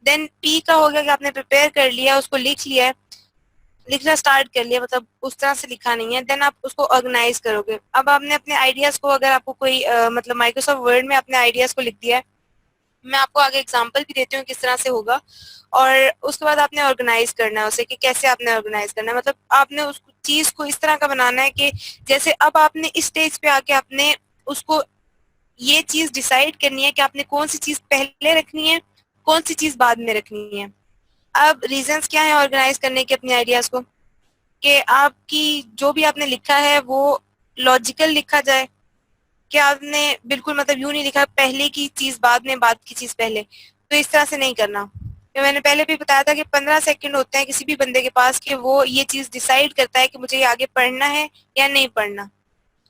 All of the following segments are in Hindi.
देन पी का हो गया कि आपने प्रिपेयर कर लिया, उसको लिख लिया है, लिखना स्टार्ट कर लिया, मतलब उस तरह से लिखा नहीं है। देन आप उसको ऑर्गेनाइज करोगे। अब आपने अपने आइडियाज को, अगर आपको कोई मतलब माइक्रोसॉफ्ट वर्ड में अपने आइडियाज को लिख दिया है, मैं आपको आगे एग्जांपल भी देती हूँ किस तरह से होगा। और उसके बाद आपने ऑर्गेनाइज करना है उसे, कि कैसे आपने ऑर्गेनाइज करना है, मतलब आपने उस चीज को इस तरह का बनाना है कि जैसे अब आपने इस स्टेज पे आके आपने उसको ये चीज डिसाइड करनी है कि आपने कौन सी चीज पहले रखनी है, कौन सी चीज बाद में रखनी है। अब रीजंस क्या है ऑर्गेनाइज करने के अपने आइडियाज को, कि आपकी जो भी आपने लिखा है वो लॉजिकल लिखा जाए, कि आपने बिल्कुल मतलब यूं नहीं लिखा पहले की चीज बाद में, बाद की चीज पहले। तो इस तरह से नहीं करना। तो मैंने पहले भी बताया था कि 15 सेकंड होते हैं किसी भी बंदे के पास कि वो ये चीज डिसाइड करता है कि मुझे ये आगे पढ़ना है या नहीं पढ़ना।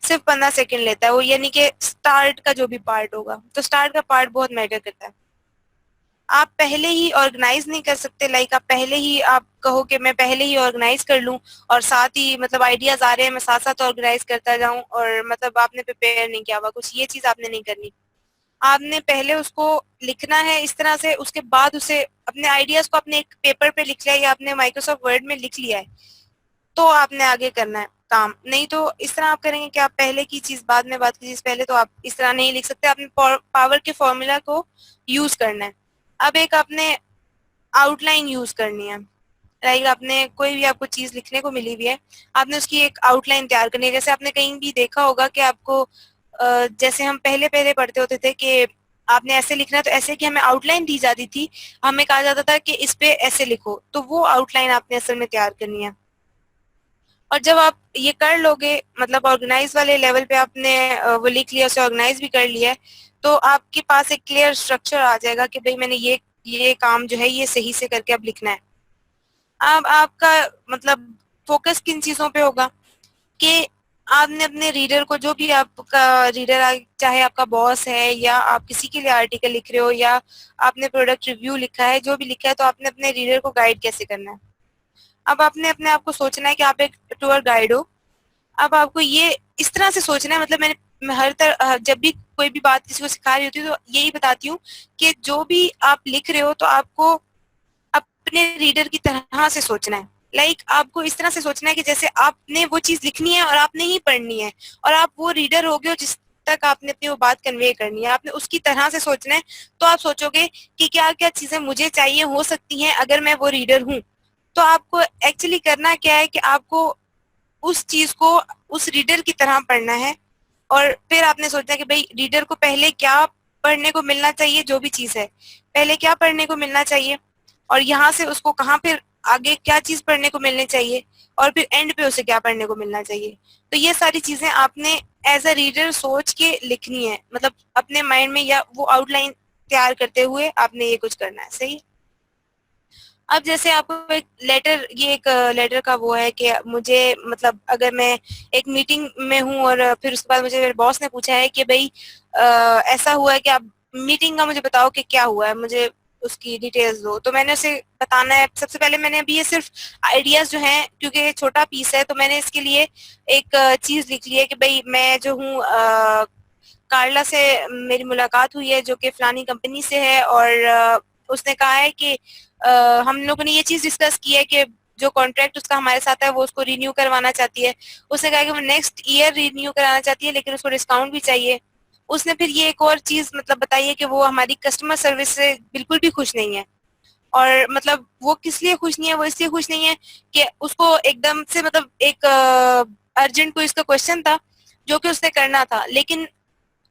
सिर्फ 15 सेकंड लेता है वो, यानी कि स्टार्ट का जो भी पार्ट होगा। तो स्टार्ट का पार्ट बहुत मैटर करता है। आप पहले ही ऑर्गेनाइज नहीं कर सकते, लाइक आप पहले ही आप कहो कि मैं पहले ही ऑर्गेनाइज कर लूं और साथ ही मतलब आइडियाज आ रहे हैं मैं साथ साथ ऑर्गेनाइज करता जाऊं, और मतलब आपने प्रिपेयर नहीं किया हुआ कुछ, ये चीज आपने नहीं करनी। आपने पहले उसको लिखना है इस तरह से, उसके बाद उसे अपने आइडियाज को अपने एक पेपर पे लिख लिया या आपने माइक्रोसॉफ्ट वर्ड में लिख लिया है, तो आपने आगे करना है काम। नहीं तो इस तरह आप करेंगे कि आप पहले की चीज बाद में, बाद की चीज पहले, तो आप इस तरह नहीं लिख सकते। आपने पावर के फॉर्मूला को यूज करना है। अब एक आपने आउटलाइन यूज करनी है, लाइक आपने कोई भी आपको चीज लिखने को मिली हुई है, आपने उसकी एक आउटलाइन तैयार करनी है। जैसे आपने कहीं भी देखा होगा कि आपको जैसे हम पहले पहले पढ़ते होते थे कि आपने ऐसे लिखना है, तो ऐसे की हमें आउटलाइन दी जाती थी, हमें कहा जाता था कि इस पे ऐसे लिखो, तो वो आउटलाइन आपने असल में तैयार करनी है। और जब आप ये कर लोगे, मतलब ऑर्गेनाइज वाले लेवल पे आपने वो लिख लिया, उसे ऑर्गेनाइज भी कर लिया है, तो आपके पास एक क्लियर स्ट्रक्चर आ जाएगा कि भाई मैंने ये काम जो है ये सही से करके अब लिखना है। अब आपका मतलब फोकस किन चीजों पे होगा, कि आपने अपने रीडर को, जो भी आपका रीडर, चाहे आपका बॉस है या आप किसी के लिए आर्टिकल लिख रहे हो या आपने प्रोडक्ट रिव्यू लिखा है, जो भी लिखा है, तो आपने अपने रीडर को गाइड कैसे करना है। अब आपने अपने आप को सोचना है कि आप एक टूर गाइड हो। अब आपको ये इस तरह से सोचना है, मतलब मैं हर तरह जब भी कोई भी बात किसी को सिखा रही होती हूँ तो यही बताती हूँ कि जो भी आप लिख रहे हो तो आपको अपने रीडर की तरह से सोचना है। लाइक आपको इस तरह से सोचना है कि जैसे आपने वो चीज लिखनी है और आपने ही पढ़नी है, और आप वो रीडर हो गए हो जिस तक आपने अपनी वो बात कन्वे करनी है, आपने उसकी तरह से सोचना है। तो आप सोचोगे कि क्या क्या चीजें मुझे चाहिए हो सकती हैं अगर मैं वो रीडर हूँ। तो आपको एक्चुअली करना क्या है कि आपको उस चीज को उस रीडर की तरह पढ़ना है, और फिर आपने सोचा कि भाई रीडर को पहले क्या पढ़ने को मिलना चाहिए, जो भी चीज है पहले क्या पढ़ने को मिलना चाहिए, और यहाँ से उसको कहाँ फिर आगे क्या चीज पढ़ने को मिलनी चाहिए, और फिर एंड पे उसे क्या पढ़ने को मिलना चाहिए। तो ये सारी चीजें आपने एज अ रीडर सोच के लिखनी है, मतलब अपने माइंड में, या वो आउटलाइन तैयार करते हुए आपने ये कुछ करना है। सही। अब जैसे आपको एक लेटर, ये एक लेटर का वो है कि मुझे मतलब अगर मैं एक मीटिंग में हूँ और फिर उसके बाद मुझे मेरे बॉस ने पूछा है कि भाई ऐसा हुआ है कि आप मीटिंग का मुझे बताओ कि क्या हुआ है, मुझे उसकी डिटेल्स दो। तो मैंने उसे बताना है। सबसे पहले मैंने अभी ये सिर्फ आइडियाज जो हैं, क्योंकि ये छोटा पीस है, तो मैंने इसके लिए एक चीज लिख ली है कि भाई मैं जो हूँ कार्ला से मेरी मुलाकात हुई है जो कि फलानी कंपनी से है, और उसने कहा है कि हम लोगों ने ये चीज डिस्कस की है कि जो कॉन्ट्रैक्ट उसका हमारे साथ है वो उसको रिन्यू करवाना चाहती है। उसने कहा कि वो नेक्स्ट ईयर रिन्यू कराना चाहती है, लेकिन उसको डिस्काउंट भी चाहिए। उसने फिर ये एक और चीज मतलब बताई है कि वो हमारी कस्टमर सर्विस से बिल्कुल भी खुश नहीं है। और मतलब वो किस लिए खुश नहीं है, वो इसलिए खुश नहीं है कि उसको एकदम से मतलब एक अर्जेंट कोई इसका क्वेश्चन था जो कि उसने करना था, लेकिन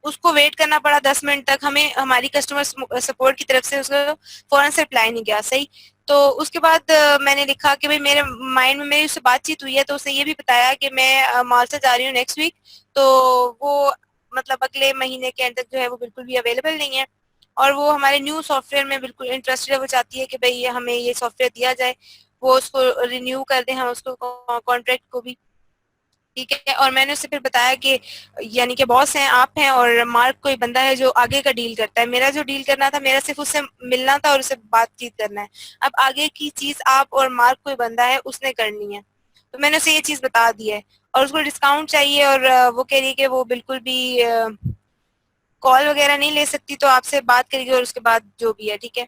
उसको वेट करना पड़ा 10 मिनट तक। हमें हमारी कस्टमर सपोर्ट की तरफ से उसको फौरन से रिप्लाई नहीं किया। सही। तो उसके बाद मैंने लिखा कि भाई मेरे माइंड में मेरी उससे बातचीत हुई है, तो उसने ये भी बताया कि मैं मालसा जा रही हूँ नेक्स्ट वीक, तो वो मतलब अगले महीने के एंड तक जो है वो बिल्कुल भी अवेलेबल नहीं है, और वो हमारे न्यू सॉफ्टवेयर में बिल्कुल इंटरेस्टेड है। वो चाहती है कि भाई हमें ये सॉफ्टवेयर दिया जाए, वो उसको रिन्यू कर दें, हम उसको कॉन्ट्रैक्ट को भी। ठीक है। और मैंने उससे फिर बताया कि यानी कि बॉस हैं आप हैं, और मार्क कोई बंदा है जो आगे का डील करता है। मेरा जो डील करना था, मेरा सिर्फ उससे मिलना था और उससे बातचीत करना है। अब आगे की चीज आप और मार्क कोई बंदा है उसने करनी है। तो मैंने उसे ये चीज बता दी है। और उसको डिस्काउंट चाहिए, और वो कह रही है कि वो बिल्कुल भी कॉल वगैरह नहीं ले सकती, तो आपसे बात करेगी और उसके बाद जो भी है। ठीक है।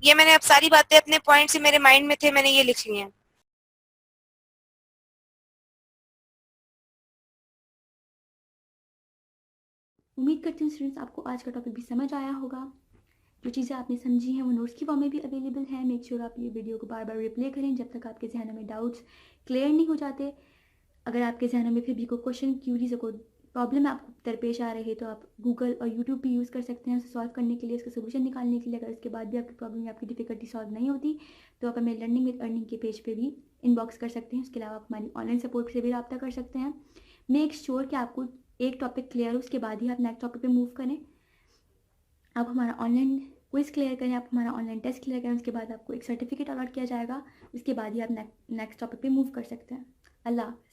ये मैंने अब सारी बातें अपने पॉइंट से मेरे माइंड में थे, मैंने ये लिख ली हैं। उम्मीद करती हूँ स्टूडेंट्स आपको आज का टॉपिक भी समझ आया होगा। जो चीज़ें आपने समझी हैं वो नोट्स की फॉर्म में भी अवेलेबल है। मेक श्योर आप ये वीडियो को बार बार रिप्ले करें जब तक आपके जहनों में डाउट्स क्लियर नहीं हो जाते। अगर आपके जहनों में फिर भी कोई क्वेश्चन, क्यूरीज, कोई प्रॉब्लम आपको दरपेश आ रही है तो आप गूगल और यूट्यूब भी यूज़ कर सकते हैं उसे सॉल्व करने के लिए, उसका सोल्यूशन निकालने के लिए। अगर उसके बाद भी आपकी प्रॉब्लम या आपकी डिफिकल्टी सॉल्व नहीं होती तो आप हमें लर्निंग विद अर्निंग के पेज पे भी इनबॉक्स कर सकते हैं। उसके अलावा आप हमारी ऑनलाइन सपोर्ट से भी रब्ता कर सकते हैं। मेक श्योर कि आपको एक टॉपिक क्लियर हो, उसके बाद ही आप नेक्स्ट टॉपिक पे मूव करें। आप हमारा ऑनलाइन क्विज क्लियर करें, आप हमारा ऑनलाइन टेस्ट क्लियर करें, उसके बाद आपको एक सर्टिफिकेट अलॉट किया जाएगा। उसके बाद ही आप नेक्स्ट टॉपिक पे मूव कर सकते हैं। अल्लाह हाफ़िज़।